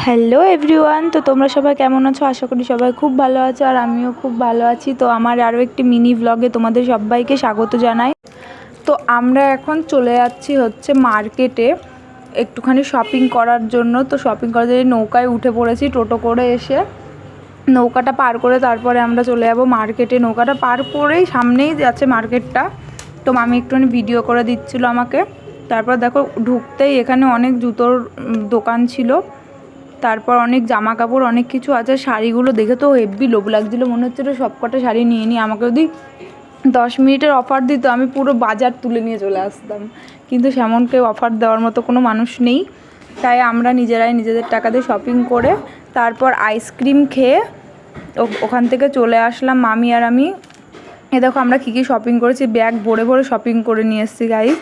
Hello everyone, তো তোমরা সবাই কেমন আছো? আশা করি সবাই খুব ভালো আছো, আর আমিও খুব ভালো আছি। তো আমার আরও একটি মিনি ব্লগে তোমাদের সবাইকে স্বাগত জানাই। তো আমরা এখন চলে যাচ্ছি হচ্ছে মার্কেটে একটুখানি শপিং করার জন্য। তো শপিং করার জন্য নৌকায় উঠে পড়েছি, টোটো করে এসে নৌকাটা পার করে তারপরে আমরা চলে যাব মার্কেটে। নৌকাটা পার করেই সামনেই যাচ্ছে মার্কেটটা। তো মামি একটুখানি ভিডিও করে দিচ্ছিলো আমাকে। তারপর দেখো ঢুকতেই এখানে অনেক জুতোর দোকান ছিল, তারপর অনেক জামা কাপড় অনেক কিছু আছে। শাড়িগুলো দেখে তো হেভি লোভ লাগছিলো, মনে হচ্ছিলো সব কটা শাড়ি নিয়ে নিই। আমাকে যদি 10 মিনিটের অফার দিত আমি পুরো বাজার তুলে নিয়ে চলে আসতাম, কিন্তু সেমন কেউ অফার দেওয়ার মতো কোনো মানুষ নেই। তাই আমরা নিজেরাই নিজেদের টাকা দিয়ে শপিং করে তারপর আইসক্রিম খেয়ে ওখান থেকে চলে আসলাম মামি আর আমি। দেখো আমরা কী কী শপিং করেছি, ব্যাগ ভরে ভরে শপিং করে নিয়ে এসেছি গাইস।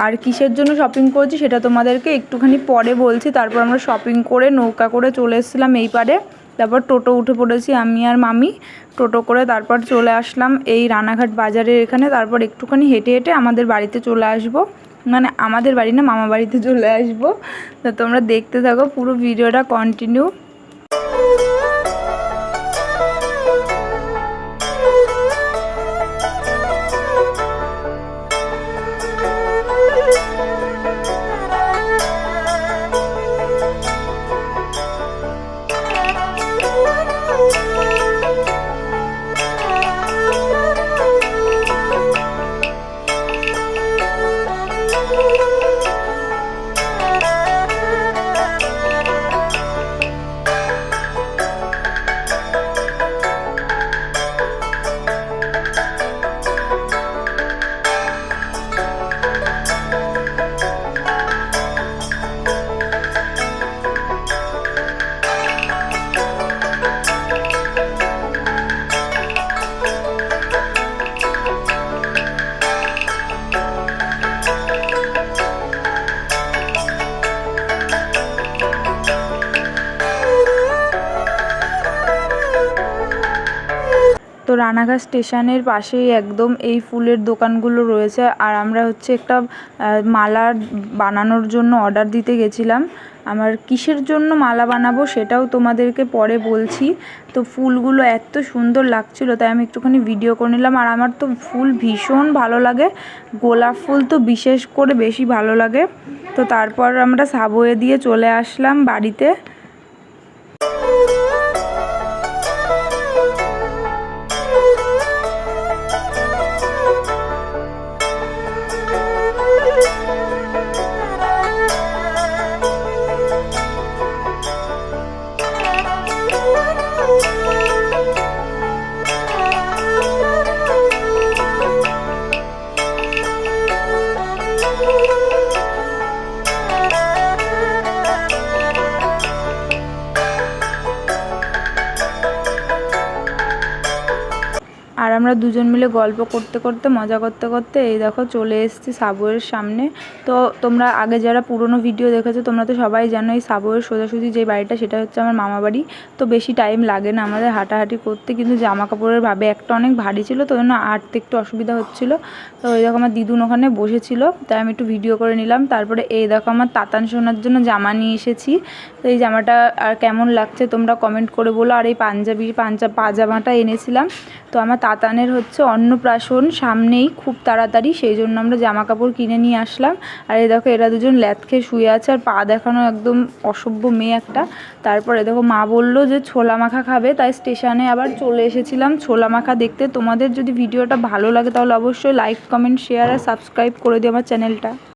আর কিসের জন্য শপিং করেছি সেটা তোমাদেরকে একটুখানি পরে বলছি। তারপর আমরা শপিং করে নৌকা করে চলে এসেছিলাম এই পারে। তারপর টোটো উঠে পড়েছি আমি আর মামি, টোটো করে তারপর চলে আসলাম এই রানাঘাট বাজারের এখানে। তারপর একটুখানি হেঁটে হেঁটে আমাদের বাড়িতে চলে আসবো, মানে আমাদের বাড়ি না, মামা বাড়িতে চলে আসবো। তো তোমরা দেখতে থাকো পুরো ভিডিওটা কন্টিনিউ। তো রানাঘাট স্টেশনের পাশেই একদম এই ফুলের দোকানগুলো রয়েছে। আর আমরা হচ্ছে একটা মালা বানানোর জন্য অর্ডার দিতে গেছিলাম। আমার কিসের জন্য মালা বানাবো সেটাও তোমাদেরকে পরে বলছি। তো ফুলগুলো এত সুন্দর লাগছিল তাই আমি একটুখানি ভিডিও করে নিলাম। আর আমার তো ফুল ভীষণ ভালো লাগে, গোলাপ ফুল তো বিশেষ করে বেশি ভালো লাগে। তো তারপর আমরা সাবওয়ে দিয়ে চলে আসলাম বাড়িতে। আর আমরা দুজন মিলে গল্প করতে করতে মজা করতে করতে এই দেখো চলে এসেছি সাবওয়ের সামনে। তো তোমরা আগে যারা পুরনো ভিডিও দেখেছো তোমরা তো সবাই জানো এই সাবওয়ের সোজাসুজি যে বাড়িটা সেটা হচ্ছে আমার মামা বাড়ি। তো বেশি টাইম লাগে না আমাদের হাঁটাহাঁটি করতে, কিন্তু জামা কাপড়ের ভাবে একটা অনেক ভারী ছিল, তো জন্য হাঁটতে একটু অসুবিধা হচ্ছিলো। তো এই দেখো আমার দিদুন ওখানে বসেছিল, তাই আমি একটু ভিডিও করে নিলাম। তারপরে এই দেখো আমার তাতান সোনার জন্য জামা নিয়ে এসেছি। তো এই জামাটা আর কেমন লাগছে তোমরা কমেন্ট করে বলো। আর এই পাজামাটা এনেছিলাম। তো আমার তাতানের হচ্ছে অন্নপ্রাশন সামনেই খুব তাড়াতাড়ি, সেই জন্য আমরা জামা কাপড় কিনে নিয়ে আসলাম। আর এই দেখো এরা দুজন ল্যাদ খেয়ে শুয়ে আছে, আর পা দেখানো একদম অসভ্য মেয়ে একটা। তারপরে দেখো মা বললো যে ছোলা মাখা খাবে, তাই স্টেশনে আবার চলে এসেছিলাম ছোলা মাখা দেখতে। তোমাদের যদি ভিডিওটা ভালো লাগে তাহলে অবশ্যই লাইক কমেন্ট শেয়ার আর সাবস্ক্রাইব করে দিও আমার চ্যানেলটা।